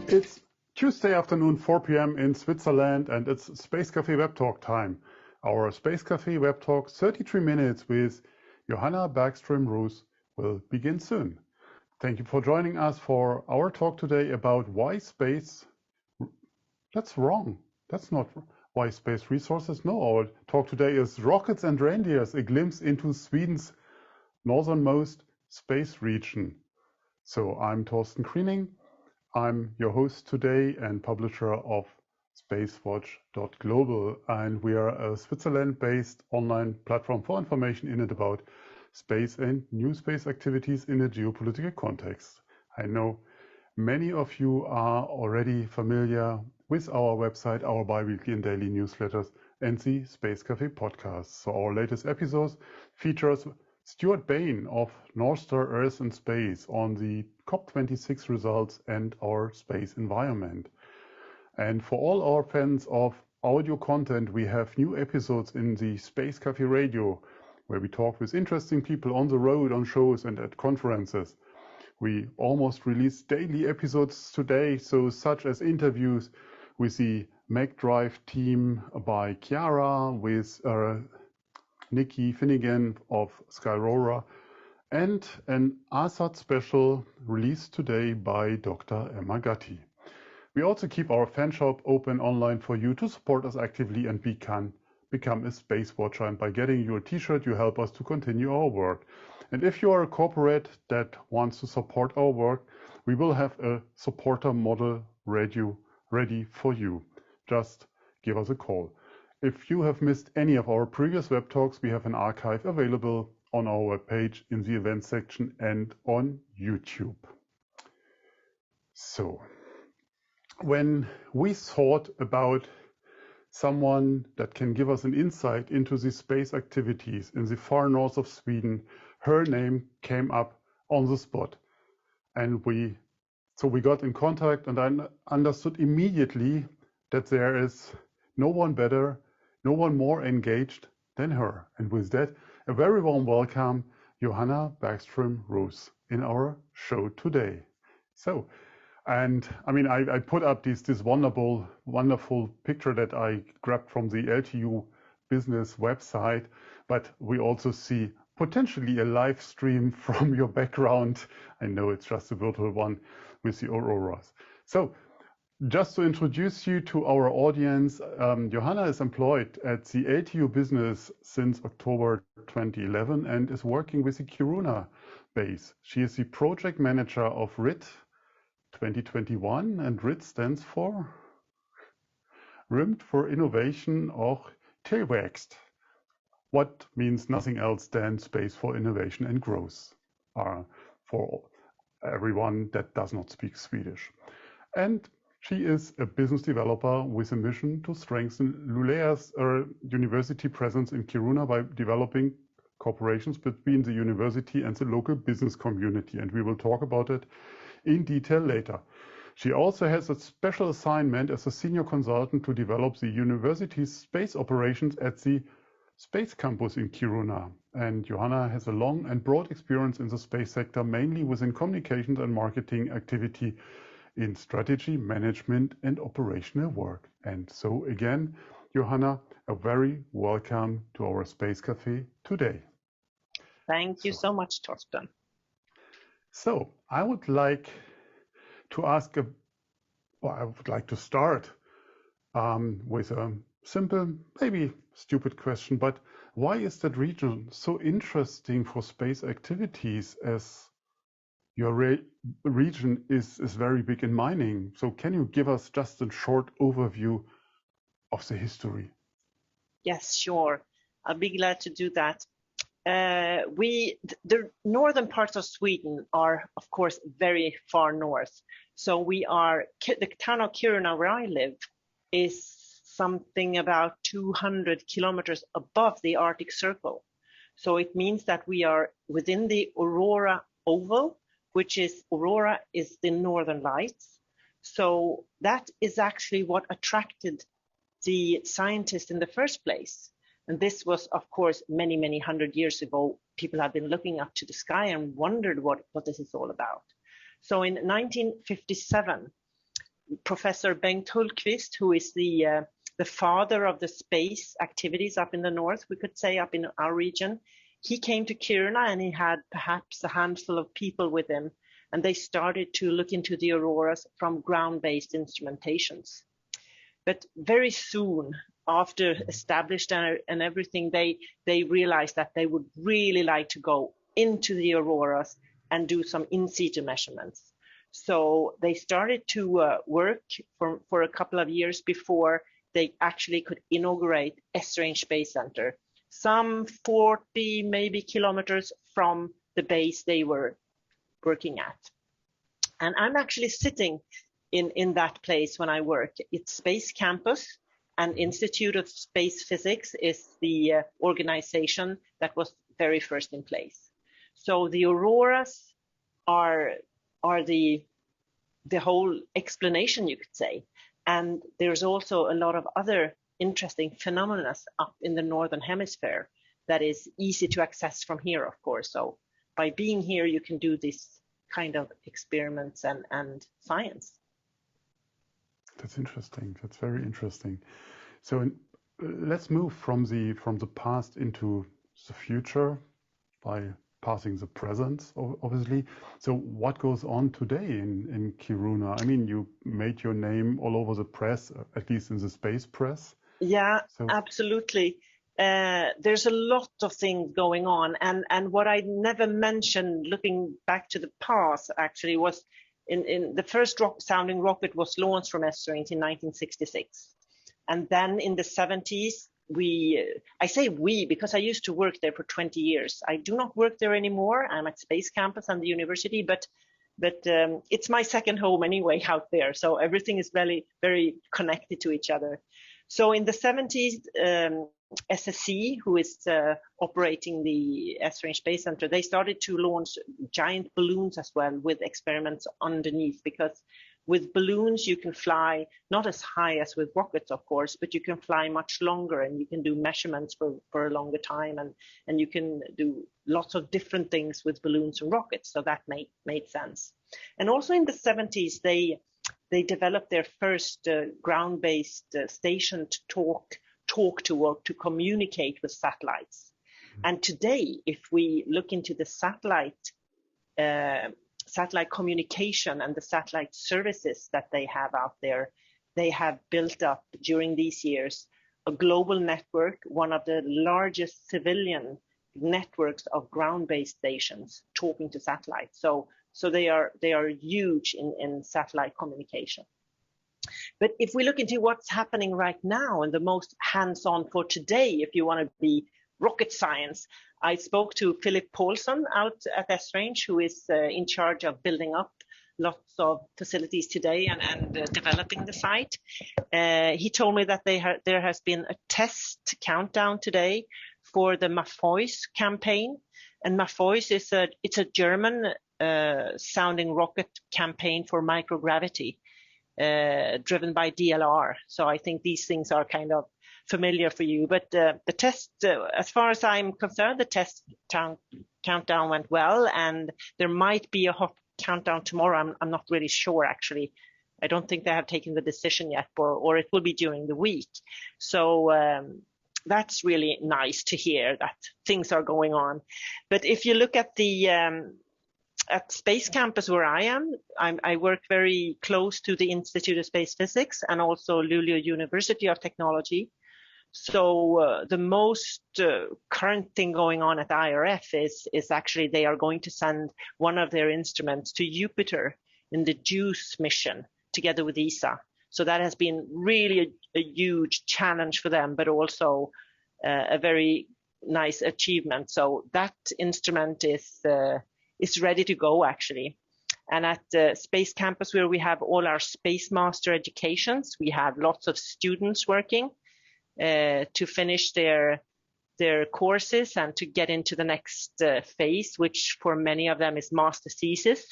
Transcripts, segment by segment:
It's Tuesday afternoon, 4 p.m. in Switzerland, and it's Space Café Web Talk time. Our Space Café Web Talk, 33 minutes with Johanna Bergstrom Roos, will begin soon. Thank you for joining us for our talk today about why space... That's wrong. That's not why space resources. No, our talk today is Rockets and Reindeers, a glimpse into Sweden's northernmost space region. So I'm Torsten Kriening. I'm your host today and publisher of SpaceWatch.Global, and we are a Switzerland-based online platform for information in and about space and new space activities in a geopolitical context. I know many of you are already familiar with our website, our bi-weekly and daily newsletters, and the Space Café podcast. So our latest episodes features Stuart Bain of North Star Earth and Space on the COP26 results and our space environment. And for all our fans of audio content, we have new episodes in the Space Café Radio, where we talk with interesting people on the road, on shows and at conferences. We almost release daily episodes today, so such as interviews with the MacDrive team by Chiara, with Nikki Finnegan of Skyrora, and an ASAT special released today by Dr. Emma Gatti. We also keep our fan shop open online for you to support us actively and become a space watcher. And by getting your t-shirt, you help us to continue our work. And if you are a corporate that wants to support our work, we will have a supporter model ready for you. Just give us a call. If you have missed any of our previous web talks, we have an archive available on our webpage in the events section and on YouTube. So, when we thought about someone that can give us an insight into the space activities in the far north of Sweden, her name came up on the spot. And we got in contact, and I understood immediately that there is no one better, no one more engaged than her. And with that, a very warm welcome, Johanna Bergstrom-Roos, in our show today. So, and I mean, I put up this wonderful picture that I grabbed from the LTU Business website, but we also see potentially a live stream from your background. I know it's just a virtual one with the auroras. So, just to introduce you to our audience, Johanna is employed at the LTU Business since October 2011 and is working with the Kiruna base. She is the project manager of RIT 2021, and RIT stands for Rimt for Innovation och Tillväxt, what means nothing else than Space for Innovation and Growth, for everyone that does not speak Swedish. And she is a business developer with a mission to strengthen Luleå University presence in Kiruna by developing cooperations between the university and the local business community. And we will talk about it in detail later. She also has a special assignment as a senior consultant to develop the university's space operations at the Space Campus in Kiruna. And Johanna has a long and broad experience in the space sector, mainly within communications and marketing activity in strategy, management, and operational work. And so again, Johanna, a very welcome to our Space Café today. Thank you so much, Torsten. So I would like to start with a simple, maybe stupid question, but why is that region so interesting for space activities, as your region is very big in mining? So can you give us just a short overview of the history? Yes, sure. I'll be glad to do that. The northern parts of Sweden are, of course, very far north. So the town of Kiruna, where I live, is something about 200 kilometers above the Arctic Circle. So it means that we are within the Aurora Oval, which is Aurora is the northern lights. So that is actually what attracted the scientists in the first place. And this was, of course, many, many hundred years ago. People have been looking up to the sky and wondered what this is all about. So in 1957, Professor Bengt Hultqvist, who is the father of the space activities up in the north, we could say, up in our region. He came to Kiruna and he had perhaps a handful of people with him, and they started to look into the auroras from ground-based instrumentations. But very soon, after established and everything, they realized that they would really like to go into the auroras and do some in-situ measurements. So they started to work for a couple of years before they actually could inaugurate Esrange Space Center, some 40 maybe kilometers from the base they were working at. And I'm actually sitting in that place when I work. It's Space Campus, and Institute of Space Physics is the organization that was very first in place. So the auroras are the whole explanation, you could say. And there's also a lot of other interesting phenomena up in the northern hemisphere that is easy to access from here, of course. So by being here, you can do this kind of experiments and science. That's interesting. That's very interesting. So let's move from the past into the future by passing the present, obviously. So what goes on today in Kiruna? I mean, you made your name all over the press, at least in the space press. Yeah, so. Absolutely. There's a lot of things going on. And what I never mentioned, looking back to the past, actually, was in the first sounding rocket was launched from Esrange in 1966. And then in the 70s, I say we because I used to work there for 20 years. I do not work there anymore. I'm at Space Campus and the university, but it's my second home anyway out there. So everything is very, very connected to each other. So in the 70s, SSC, who is operating the Esrange Space Center, they started to launch giant balloons as well with experiments underneath, because with balloons you can fly not as high as with rockets, of course, but you can fly much longer and you can do measurements for a longer time, and you can do lots of different things with balloons and rockets. So that made sense. And also in the 70s, they developed their first ground-based station to talk to or to communicate with satellites. And today, if we look into the satellite communication and the satellite services that they have out there, they have built up during these years a global network, one of the largest civilian networks of ground-based stations talking to satellites. So they are huge in satellite communication. But if we look into what's happening right now and the most hands-on for today, if you want to be rocket science, I spoke to Philip Paulson out at Esrange, who is in charge of building up lots of facilities today and developing the site. He told me that there has been a test countdown today for the MAFOIS campaign. And MAFOIS is a German sounding rocket campaign for microgravity, driven by DLR. So I think these things are kind of familiar for you. But the test, as far as I'm concerned, the test countdown went well, and there might be a hot countdown tomorrow. I'm not really sure, actually. I don't think they have taken the decision yet, or it will be during the week. So that's really nice to hear that things are going on. But if you look at the at Space Campus where I work very close to the Institute of Space Physics and also Luleå University of Technology. So the most current thing going on at IRF is actually they are going to send one of their instruments to Jupiter in the JUICE mission together with ESA. So that has been really a huge challenge for them, but also a very nice achievement. So that instrument is ready to go, actually. And at Space Campus, where we have all our Space Master educations, we have lots of students working to finish their courses and to get into the next phase, which for many of them is master thesis.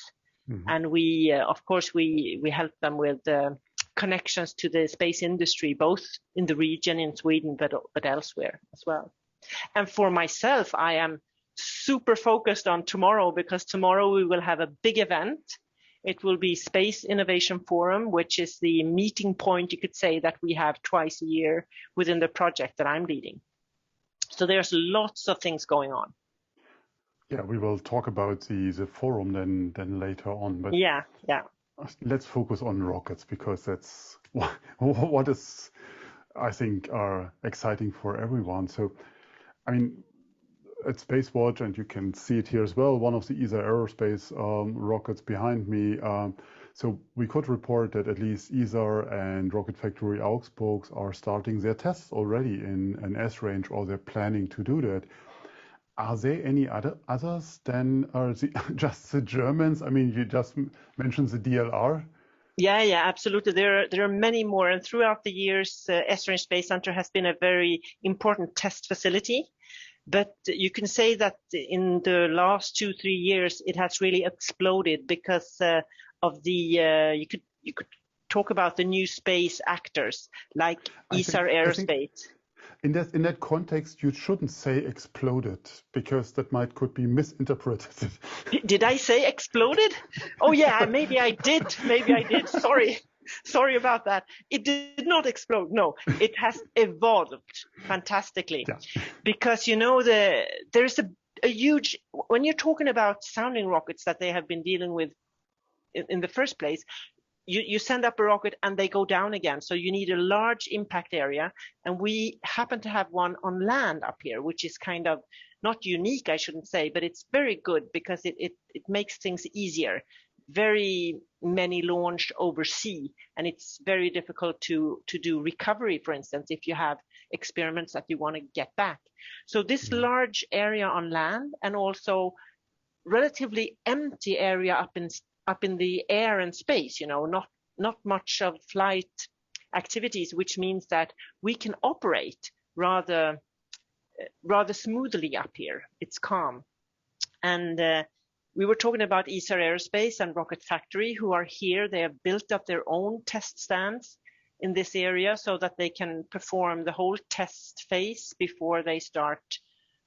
Mm-hmm. And we, of course, we help them with connections to the space industry, both in the region in Sweden, but elsewhere as well. And for myself, I am super focused on tomorrow, because tomorrow we will have a big event. It will be Space Innovation Forum, which is the meeting point, you could say, that we have twice a year within the project that I'm leading. So there's lots of things going on. Yeah, we will talk about the forum then later on. But yeah. Let's focus on rockets, because that's what is, I think, are exciting for everyone. So, I mean, at SpaceWatch, and you can see it here as well, one of the ESA Aerospace rockets behind me. So we could report that at least ESA and Rocket Factory Augsburg are starting their tests already in an S range, or they're planning to do that. Are there any others than just the Germans? I mean, you just mentioned the DLR. Yeah, absolutely. There are many more, and throughout the years, Esrange Space Center has been a very important test facility. But you can say that in the last 2-3 years, it has really exploded because of the you could talk about the new space actors like ESA Aerospace. In that context, you shouldn't say exploded, because that could be misinterpreted. Did I say exploded? Oh yeah, maybe I did. Sorry about that. It did not explode. No, it has evolved fantastically. Yeah. Because there's a huge, when you're talking about sounding rockets that they have been dealing with in the first place, you send up a rocket and they go down again. So you need a large impact area. And we happen to have one on land up here, which is kind of not unique, I shouldn't say, but it's very good because it makes things easier. Very many launched over sea, and it's very difficult to do recovery, for instance, if you have experiments that you want to get back. So this large area on land, and also relatively empty area up in the air and space, not much of flight activities, which means that we can operate rather smoothly up here. It's calm. And we were talking about ESA Aerospace and Rocket Factory, who are here. They have built up their own test stands in this area so that they can perform the whole test phase before they start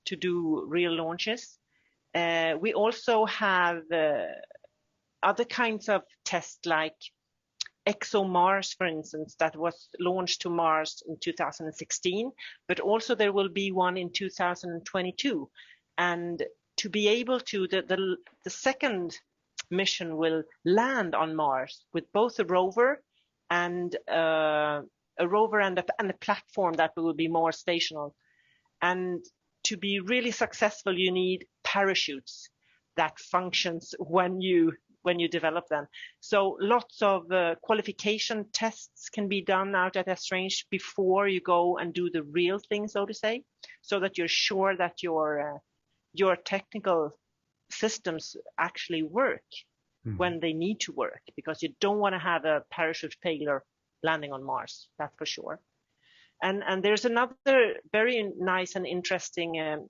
to do real launches. We also have other kinds of tests, like ExoMars, for instance, that was launched to Mars in 2016, but also there will be one in 2022. And to be able to, the second mission will land on Mars with both a rover and a platform that will be more stationary. And to be really successful, you need parachutes that functions when you develop them. So lots of qualification tests can be done out at Esrange before you go and do the real thing, so to say, so that you're sure that your technical systems actually work when they need to work, because you don't want to have a parachute failure landing on Mars, that's for sure. And there's another very nice and interesting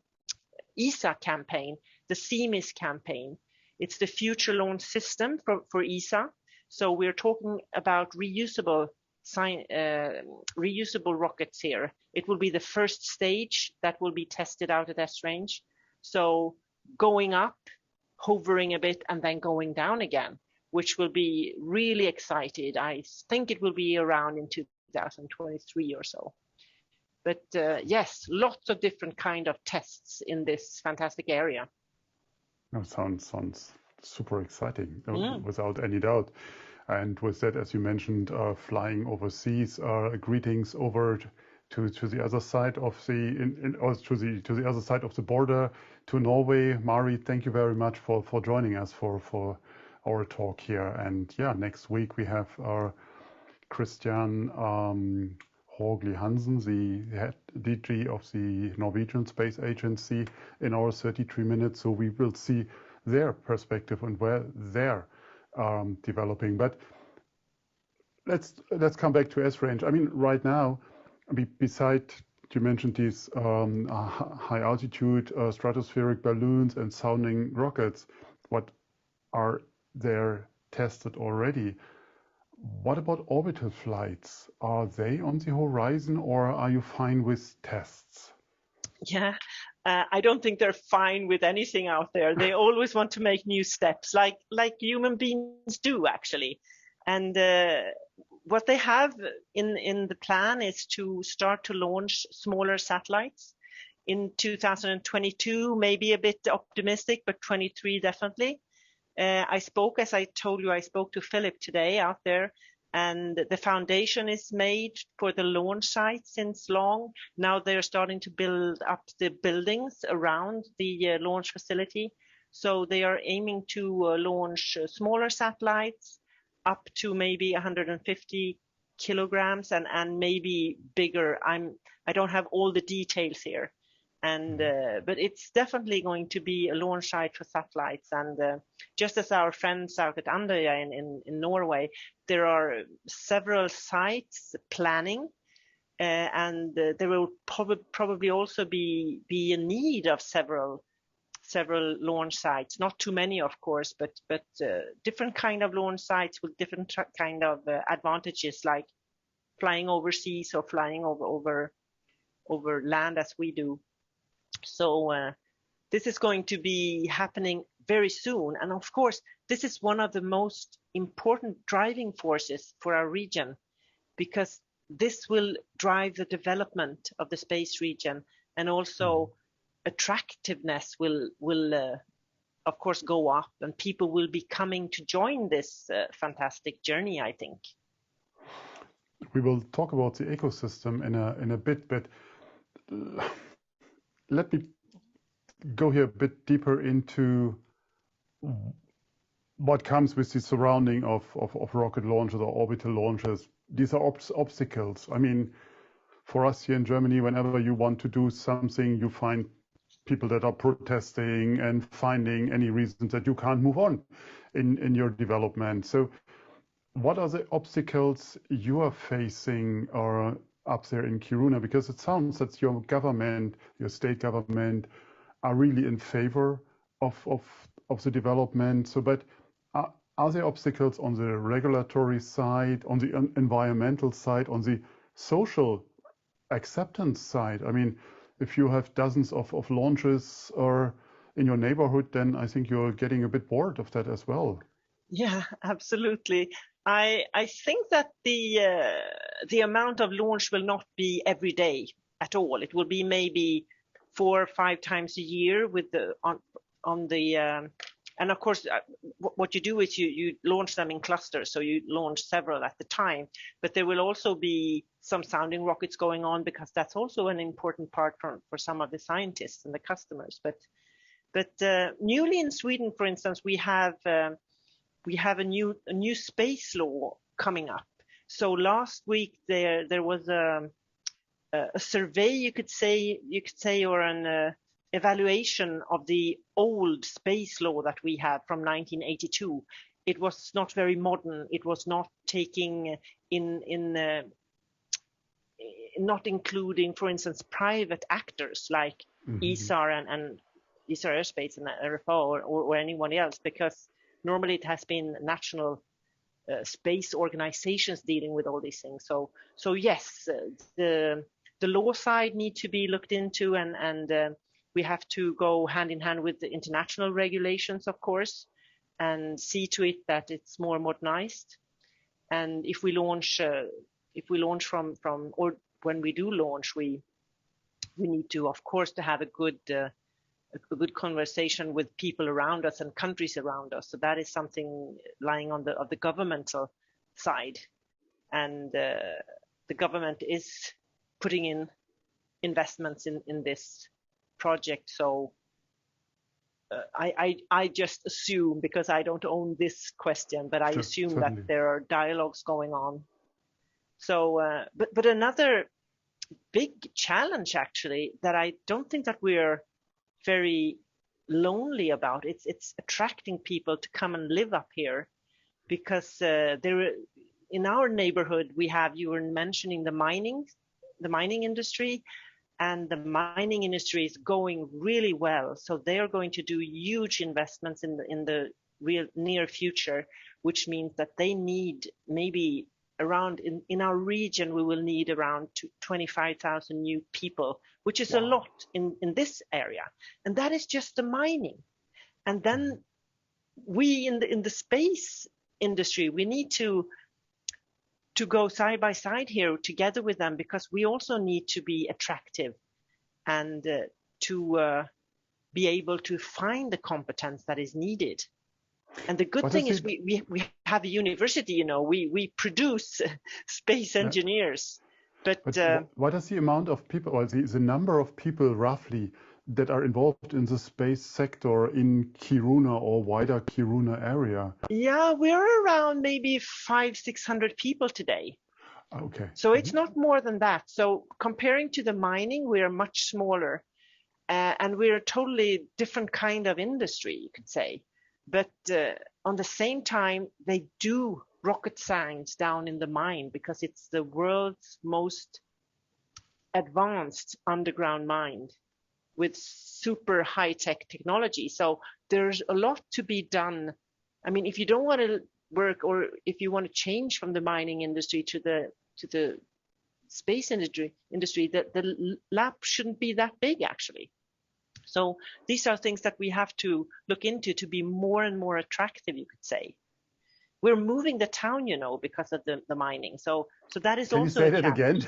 ESA campaign, the CEMIS campaign. It's the Future Launch System for ESA. So we're talking about reusable rockets here. It will be the first stage that will be tested out at Esrange. So going up, hovering a bit, and then going down again, which will be really excited. I think it will be around in 2023 or so. But yes, lots of different kind of tests in this fantastic area. That sounds super exciting, without any doubt. And with that, as you mentioned, flying overseas, greetings over to the other side of to the other side of the border, to Norway. Mari, thank you very much for joining us for our talk here. And yeah, next week we have Christian Hågli Hansen, the head DG of the Norwegian Space Agency, in our 33 minutes. So we will see their perspective and where they're developing. But let's come back to Esrange. I mean, right now, beside, you mentioned these high altitude stratospheric balloons and sounding rockets, what are there tested already? What about orbital flights? Are they on the horizon, or are you fine with tests? Yeah, I don't think they're fine with anything out there. They always want to make new steps, like human beings do, actually. And what they have in the plan is to start to launch smaller satellites in 2022, maybe a bit optimistic, but 23 definitely. As I told you, I spoke to Philip today out there, and the foundation is made for the launch site since long. Now they're starting to build up the buildings around the launch facility. So they are aiming to launch smaller satellites up to maybe 150 kilograms and maybe bigger. I don't have all the details here. And but it's definitely going to be a launch site for satellites. And just as our friends out at Andøya in Norway, there are several sites planning, and there will probably also be a need of several launch sites. Not too many, of course, but different kind of launch sites with different kind of advantages, like flying overseas or flying over land as we do. So this is going to be happening very soon. And of course, this is one of the most important driving forces for our region, because this will drive the development of the space region, and also attractiveness will of course go up, and people will be coming to join this fantastic journey, I think. We will talk about the ecosystem in a bit, but let me go here a bit deeper into what comes with the surrounding of rocket launches or orbital launches. These are obstacles. I mean, for us here in Germany, whenever you want to do something, you find people that are protesting and finding any reasons that you can't move on in your development. So what are the obstacles you are facing or up there in Kiruna? Because it sounds that your government, your state government, are really in favor of the development. So, but are there obstacles on the regulatory side, on the environmental side, on the social acceptance side? I mean, if you have dozens of launches or in your neighborhood, then I think you're getting a bit bored of that as well. Yeah, absolutely. I think that the amount of launch will not be every day at all. It will be maybe 4 or 5 times a year with and of course what you do is you launch them in clusters, so you launch several at the time. But there will also be some sounding rockets going on, because that's also an important part for some of the scientists and the customers. But newly in Sweden, for instance, we have a new space law coming up. So last week there was a survey, you could say, or an evaluation of the old space law that we have from 1982. It was not very modern. It was not taking not including, for instance, private actors like ESA and ESA Airspace and RFO or anyone else, because normally it has been national space organizations dealing with all these things. So yes, the law side need to be looked into, and we have to go hand in hand with the international regulations, of course, and see to it that it's more modernized. And if we launch from or when we do launch, we need to, of course, to have a good conversation with people around us and countries around us. So that is something lying on the governmental side, and the government is putting in investments in this project. So I just assume, because I don't own this question, but I assume certainly that there are dialogues going on. So, but another big challenge, actually, that I don't think that we're very lonely about, it's attracting people to come and live up here, because there in our neighborhood you were mentioning the mining industry, and the mining industry is going really well. So they are going to do huge investments in the real near future, which means that they need maybe around in our region, we will need around 25,000 new people, which is Wow. a lot in this area. And that is just the mining. And then we in the space industry, we need to go side by side here together with them, because we also need to be attractive and to be able to find the competence that is needed. And the good thing is we have a university, you know, we produce space engineers. But what is the amount of people, or the number of people roughly that are involved in the space sector in Kiruna or wider Kiruna area? Yeah, we're around maybe 500-600 people today. Okay. So it's not more than that. So comparing to the mining, we are much smaller, and we're a totally different kind of industry, you could say. But on the same time, they do rocket science down in the mine, because it's the world's most advanced underground mine with super high-tech technology. So there's a lot to be done. I mean, if you don't want to work, or if you want to change from the mining industry to the space industry, that the lab shouldn't be that big, actually. So these are things that we have to look into to be more and more attractive, you could say. We're moving the town, you know, because of the mining. So that is also. Can you say that again?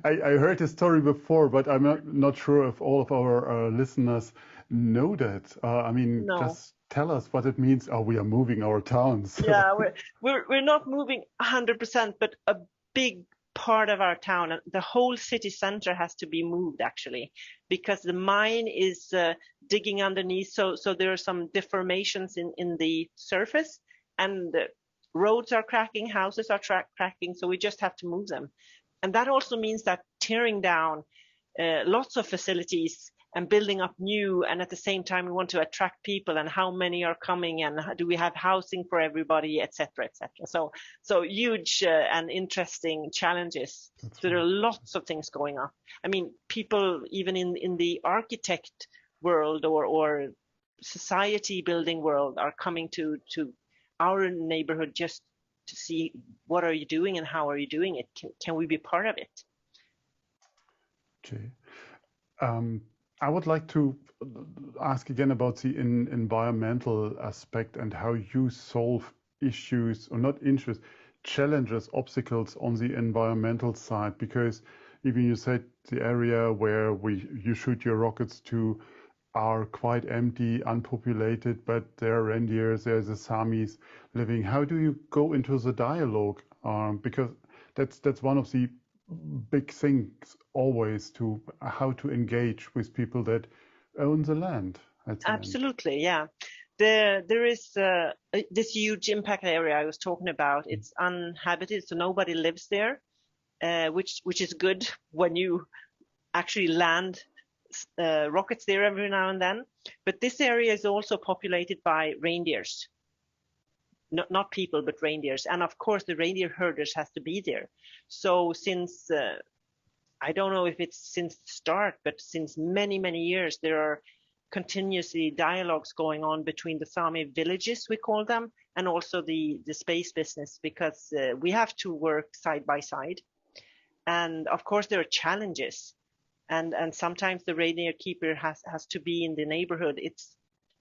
I heard the story before, but I'm not sure if all of our listeners know that. I mean, just tell us what it means. Oh, we are moving our towns. Yeah, we're not moving 100%, but a big part of our town, the whole city center has to be moved, actually, because the mine is digging underneath. So there are some deformations in the surface, and the roads are cracking, houses are cracking. So we just have to move them. And that also means that tearing down lots of facilities and building up new, and at the same time we want to attract people, and how many are coming, and do we have housing for everybody, etc., etc. So huge and interesting challenges. So there are lots of things going on. I mean, people even in the architect world or society building world are coming to our neighborhood just to see what are you doing and how are you doing it. Can we be part of it? Okay. I would like to ask again about the environmental aspect and how you solve issues, or not issues, challenges, obstacles on the environmental side. Because even you said the area where you shoot your rockets to are quite empty, unpopulated, but there are reindeers, there's the Samis living. How do you go into the dialogue? Because that's one of the big things always, to how to engage with people that own the land. Absolutely, yeah. There is this huge impact area I was talking about. It's uninhabited, so nobody lives there, which is good when you actually land rockets there every now and then. But this area is also populated by reindeers. Not people, but reindeers. And of course, the reindeer herders has to be there. So since, I don't know if it's since the start, but since many, many years, there are continuously dialogues going on between the Sami villages, we call them, and also the space business, because we have to work side by side. And of course, there are challenges. And sometimes the reindeer keeper has to be in the neighborhood.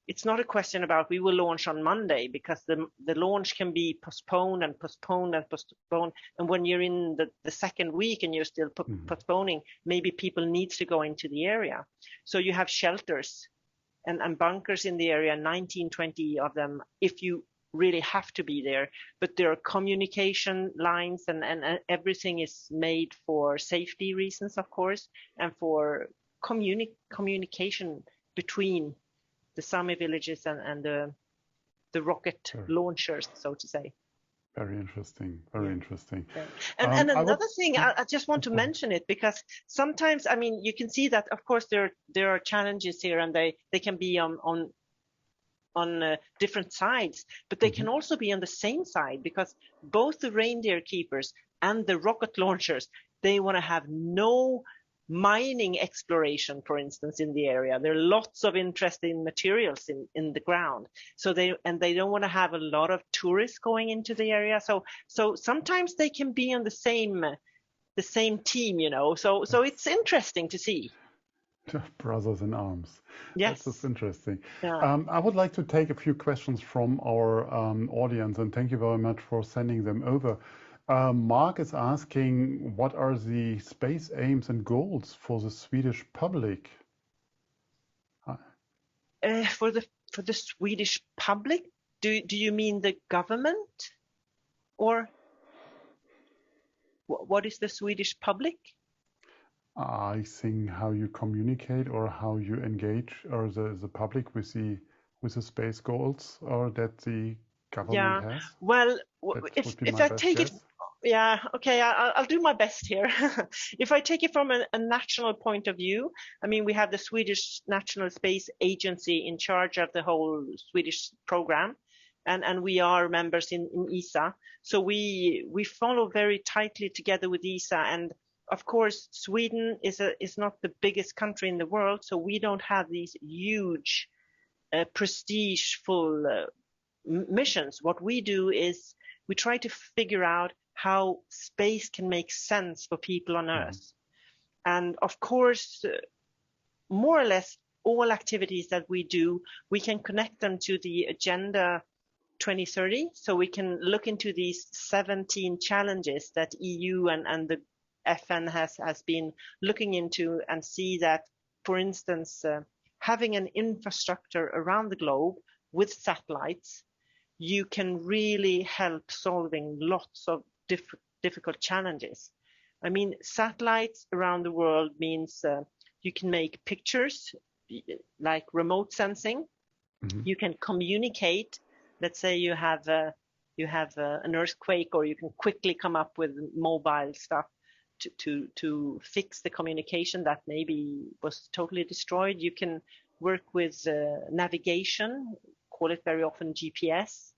It's not a question about we will launch on Monday, because the launch can be postponed and postponed and postponed. And when you're in the second week and you're still postponing, maybe people need to go into the area. So you have shelters and bunkers in the area, 19, 20 of them, if you really have to be there. But there are communication lines and everything is made for safety reasons, of course, and for communication between the Sami villages and the rocket launchers, so to say. Very interesting. Very interesting. Yeah. And another thing, I just want to mention it, because sometimes, I mean, you can see that, of course, there are challenges here, and they can be on different sides, but they can also be on the same side, because both the reindeer keepers and the rocket launchers, they want to have no mining exploration, for instance, in the area. There are lots of interesting materials in the ground. So they don't want to have a lot of tourists going into the area. So sometimes they can be on the same team, you know. So it's interesting to see. Brothers in arms. Yes. That's interesting. Yeah. I would like to take a few questions from our audience, and thank you very much for sending them over. Mark is asking, what are the space aims and goals for the Swedish public? For the Swedish public, do you mean the government, or what is the Swedish public? I think how you communicate or how you engage or the public with the space goals or that the government has. Well, if I take it, okay, I'll do my best here. If I take it from a national point of view, I mean, we have the Swedish National Space Agency in charge of the whole Swedish program, and we are members in ESA. So we follow very tightly together with ESA, and of course, Sweden is not the biggest country in the world, so we don't have these huge, prestigeful missions. What we do is we try to figure out how space can make sense for people on Earth. And of course, more or less all activities that we do, we can connect them to the Agenda 2030. So we can look into these 17 challenges that EU and the FN has been looking into and see that, for instance, having an infrastructure around the globe with satellites, you can really help solving lots of difficult challenges. I mean, satellites around the world means you can make pictures like remote sensing. You can communicate. Let's say you have an earthquake, or you can quickly come up with mobile stuff to fix the communication that maybe was totally destroyed. You can work with navigation, call it very often GPS,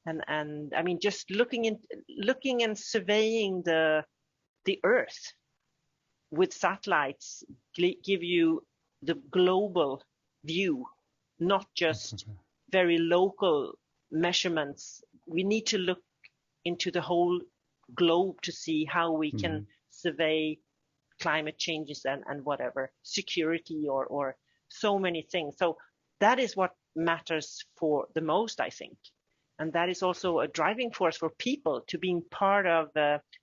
and I mean, just looking and surveying the Earth with satellites give you the global view, not just very local measurements. We need to look into the whole globe to see how we can survey climate changes and whatever, security or so many things. So that is what matters for the most, I think. And that is also a driving force for people to being part of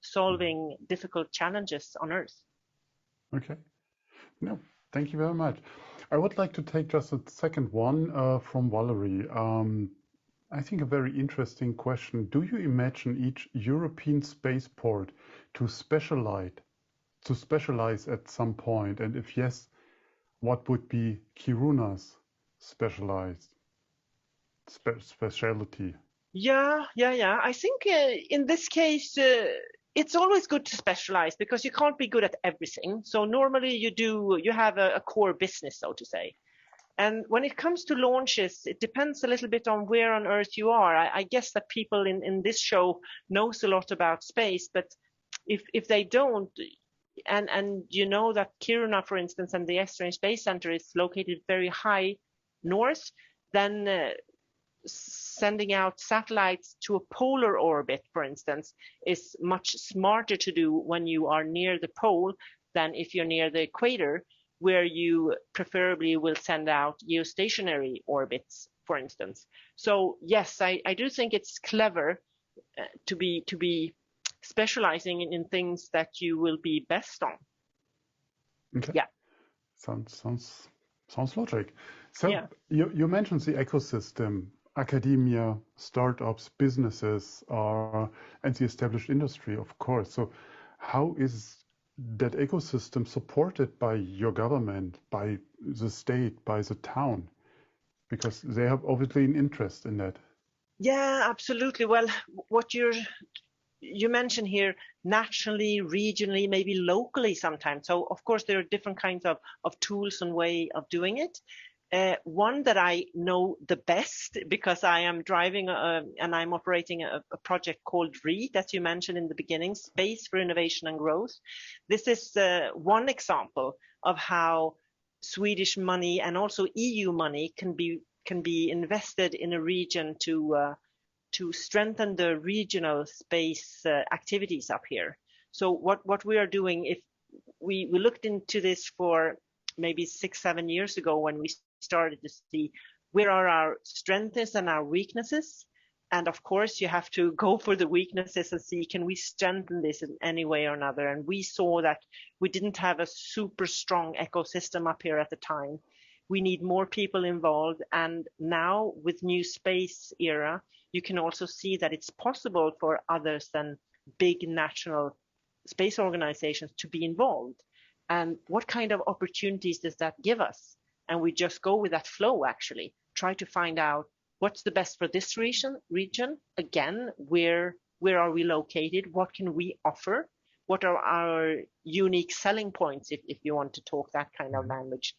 solving difficult challenges on Earth. Okay. No, thank you very much. I would like to take just a second one from Valerie. I think a very interesting question. Do you imagine each European spaceport to specialize at some point? And if yes, what would be Kiruna's specialty? Yeah. I think in this case, it's always good to specialize because you can't be good at everything. So normally you have a core business, so to say. And when it comes to launches, it depends a little bit on where on Earth you are. I guess that people in this show knows a lot about space, but if they don't, and you know that Kiruna, for instance, and the Esrange Space Center is located very high north, then sending out satellites to a polar orbit, for instance, is much smarter to do when you are near the pole than if you're near the equator, where you preferably will send out geostationary orbits, for instance. So yes, I do think it's clever to be specializing in things that you will be best on. Okay. Yeah. Sounds logic. So yeah. You mentioned the ecosystem, academia, startups, businesses, and the established industry, of course. So how is that ecosystem supported by your government, by the state, by the town? Because they have obviously an interest in that. Yeah, absolutely. Well, what you mentioned here, nationally, regionally, maybe locally sometimes. So of course there are different kinds of tools and way of doing it. One that I know the best because I am driving and I'm operating a project called READ, as you mentioned in the beginning, Space for Innovation and Growth. This is one example of how Swedish money and also EU money can be invested in a region to strengthen the regional space activities up here. So what we are doing, if we looked into this for maybe 6-7 years ago when we started to see where are our strengths and our weaknesses. And of course, you have to go for the weaknesses and see, can we strengthen this in any way or another? And we saw that we didn't have a super strong ecosystem up here at the time. We need more people involved. And now with new space era, you can also see that it's possible for others than big national space organizations to be involved. And what kind of opportunities does that give us? And we just go with that flow, actually, try to find out what's the best for this region. Again, where are we located? What can we offer? What are our unique selling points, if you want to talk that kind of language?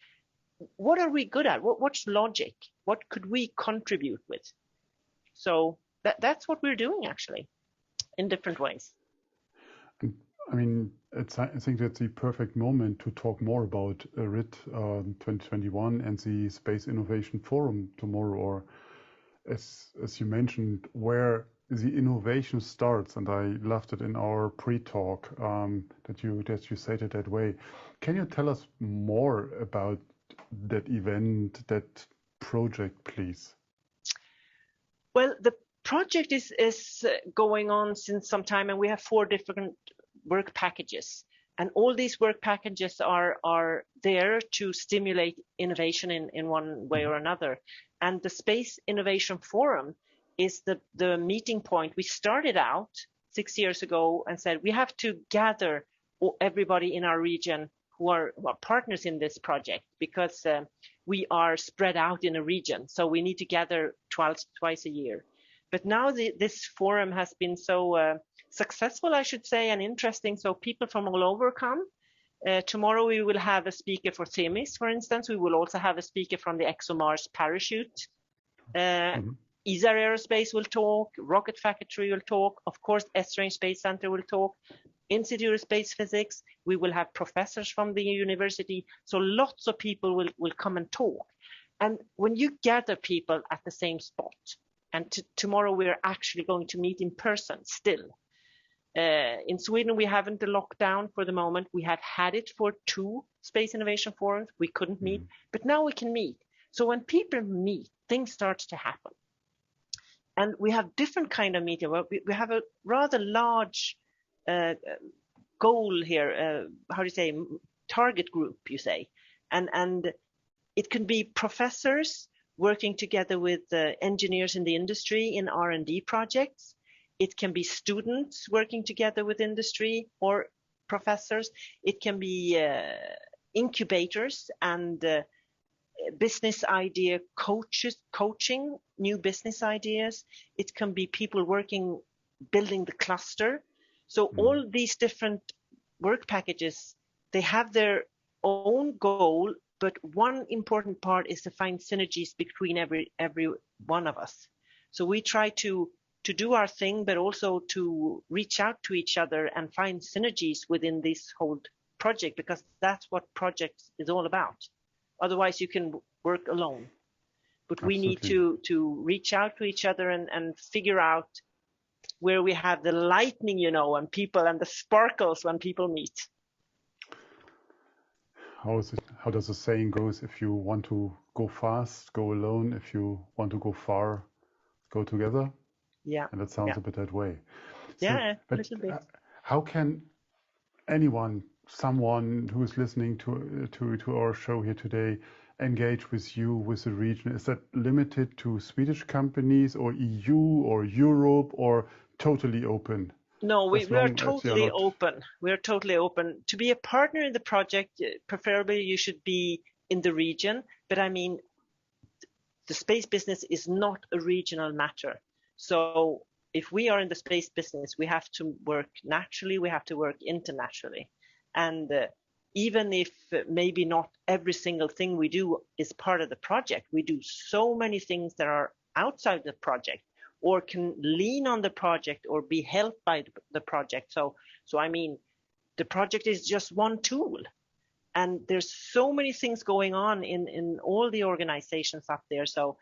What are we good at? What's logic? What could we contribute with? So that's what we're doing, actually, in different ways. I mean, I think that's the perfect moment to talk more about RIT 2021 and the Space Innovation Forum tomorrow, or as you mentioned, where the innovation starts. And I loved it in our pre-talk that you said it that way. Can you tell us more about that event, that project, please? Well, the project is going on since some time, and we have 4 different work packages, and all these work packages are there to stimulate innovation in one way or another. And the Space Innovation Forum is the meeting point. We started out 6 years ago and said we have to gather everybody in our region who are partners in this project, because we are spread out in a region, so we need to gather twice a year. But now this forum has been so successful, I should say, and interesting. So people from all over come. Tomorrow we will have a speaker for Themis, for instance. We will also have a speaker from the ExoMars parachute. ESA Aerospace will talk. Rocket Factory will talk. Of course, Esrange Space Center will talk. Institute of Space Physics. We will have professors from the university. So lots of people will come and talk. And when you gather people at the same spot, and tomorrow we're actually going to meet in person still. In Sweden, we haven't a lockdown for the moment. We have had it for 2 Space Innovation Forums. We couldn't meet, but now we can meet. So when people meet, things start to happen. And we have different kind of meeting. We have a rather large goal here, target group, you say. And it can be professors working together with engineers in the industry in R&D projects. It can be students working together with industry or professors. It can be incubators and business idea coaches, coaching new business ideas. It can be people building the cluster. So all these different work packages, they have their own goal, but one important part is to find synergies between every one of us. So we try to do our thing, but also to reach out to each other and find synergies within this whole project, because that's what projects is all about. Otherwise, you can work alone. But we need to reach out to each other and figure out where we have the lightning, and people and the sparkles when people meet. How does the saying goes? If you want to go fast, go alone. If you want to go far, go together. Yeah. And that sounds a bit that way. Yeah, a little bit. How can someone who is listening to our show here today, engage with you, with the region? Is that limited to Swedish companies or EU or Europe, or totally open? No, we are totally open. We are totally open. To be a partner in the project, preferably you should be in the region. But I mean, the space business is not a regional matter. So if we are in the space business, we have to work naturally, we have to work internationally. And even if maybe not every single thing we do is part of the project, we do so many things that are outside the project or can lean on the project or be helped by the project. So I mean, the project is just one tool. And there's so many things going on in all the organizations up there. So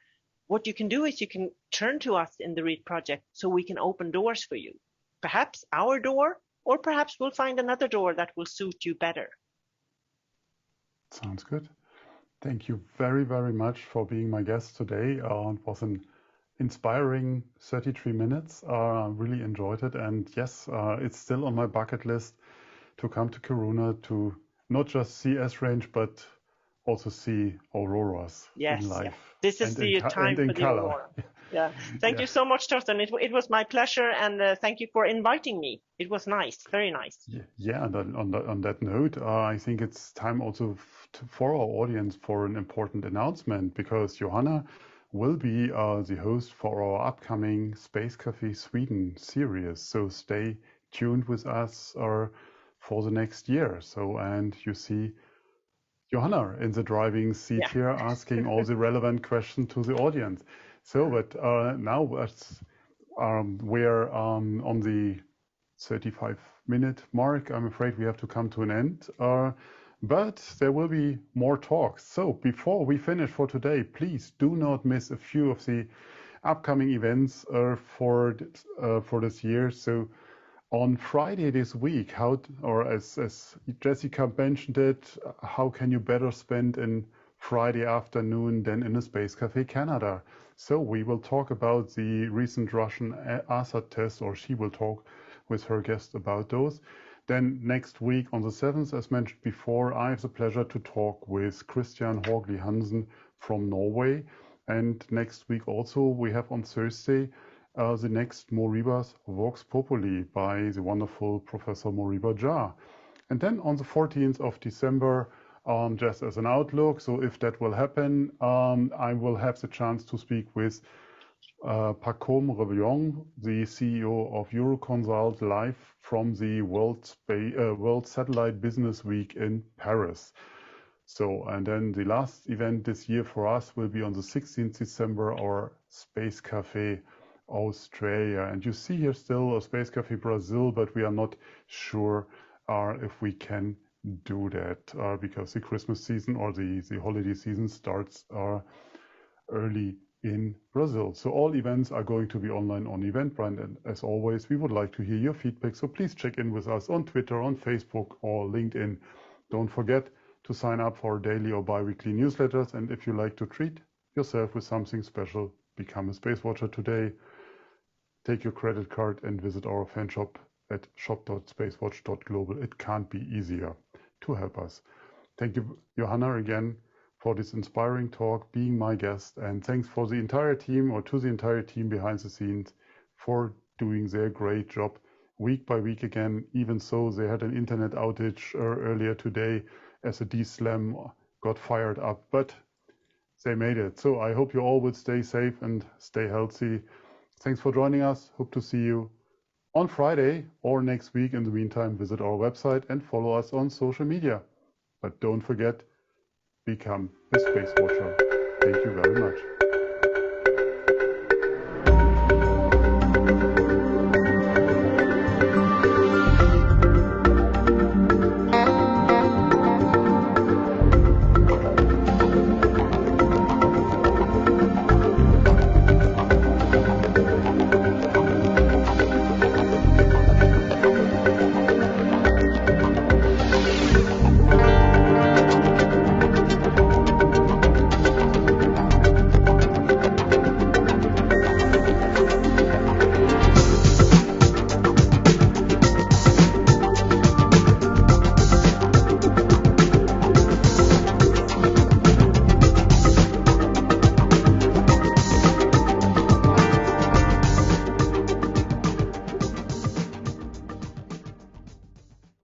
what you can do is you can turn to us in the READ project so we can open doors for you. Perhaps our door, or perhaps we'll find another door that will suit you better. Sounds good. Thank you very, very much for being my guest today. It was an inspiring 33 minutes. I really enjoyed it. And yes, it's still on my bucket list to come to Kiruna to not just see S-Range, but also see auroras in life. Yes. This is the time for the aurora. Yeah. Thank you so much, Torsten. It was my pleasure, and thank you for inviting me. It was nice, very nice. Yeah, and on that note, I think it's time also for our audience for an important announcement, because Johanna will be the host for our upcoming Space Café Sweden series. So stay tuned with us for the next year. So, and you see Johanna in the driving seat here, asking all the relevant questions to the audience. So, but now we're on the 35-minute mark. I'm afraid we have to come to an end. But there will be more talks. So before we finish for today, please do not miss a few of the upcoming events for this year. So on Friday this week, as Jessica mentioned it, how can you better spend a Friday afternoon than in a Space Café Canada? So we will talk about the recent Russian ASAT test, or she will talk with her guest about those. Then next week on the 7th, as mentioned before, I have the pleasure to talk with Christian Horgli Hansen from Norway. And next week also we have on Thursday the next Moribas Vox Populi by the wonderful Professor Moriba Jah. And then on the 14th of December, just as an outlook, so if that will happen, I will have the chance to speak with Pacôme Rebillon, the CEO of Euroconsult, live from the World Satellite Business Week in Paris. So, and then the last event this year for us will be on the 16th December, our Space Café Australia. And you see here still a Space Café Brazil, but we are not sure if we can do that because the Christmas season or the holiday season starts early in Brazil. So all events are going to be online on Eventbrite, and as always, we would like to hear your feedback. So please check in with us on Twitter, on Facebook, or LinkedIn. Don't forget to sign up for our daily or bi-weekly newsletters. And if you like to treat yourself with something special, become a Space Watcher today. Take your credit card and visit our fan shop at shop.spacewatch.global. It can't be easier to help us. Thank you, Johanna, again for this inspiring talk, being my guest, and thanks for the entire team, or to the entire team behind the scenes, for doing their great job week by week again. Even so, they had an internet outage earlier today as a D-Slam got fired up, but they made it. So I hope you all will stay safe and stay healthy. Thanks for joining us. Hope to see you on Friday or next week. In the meantime, visit our website and follow us on social media. But don't forget, become a Space Watcher. Thank you very much.